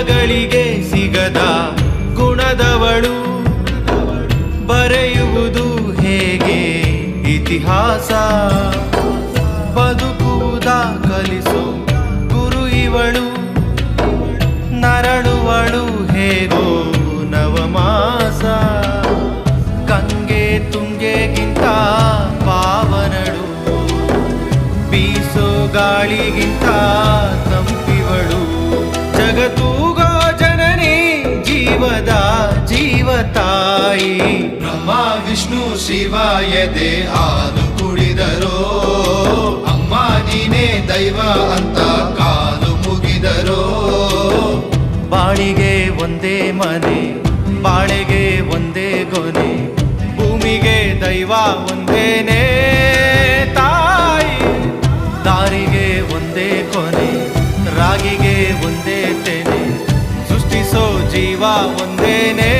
ಕುಲಗಳಿಗೆ ಸಿಗದ ಗುಣದವಳು, ಬರೆಯುವುದು ಹೇಗೆ ಇತಿಹಾಸ, ಬದುಕುವುದ ಕಲಿಸೋ ಗುರು ಇವಳು, ನರಳುವಳು ಹೇಗೋ ನವಮಾಸ, ಗಂಗೆ ತುಂಗೆಗಿಂತ ಪಾವನಳು, ಬೀಸೋ ಗಾಳಿಗಿಂತ ತಂಪಿವಳು, ಜಗತ್ತೂಗೋ ಜನನಿ ಜೀವದ ಜೀವತಾಯಿ. ಬ್ರಹ್ಮ ವಿಷ್ಣು ಶಿವ ಎದೆ ಹಾಲು ಕುಡಿದರೋ, ಅಮ್ಮ ನೀನೇ ದೈವ ಅಂತ ಕಾಲು ಮುಗಿದರೋ. ಬಾಳಿಗೆ ಒಂದೇ ಮನೆ, ಬಾಳೆಗೆ ಒಂದೇ ಗೊನೆ, ಭೂಮಿಗೆ ದೈವ ಒಂದೇನೇ ತಾಯಿ, ದಾರಿಗೆ ಒಂದೇ ಕೊನೆ, ರಾಗಿಗೆ ಒಂದೇ ತೆನೆ, ಸೃಷ್ಟಿಸೋ ಜೀವ ಒಂದೇನೇ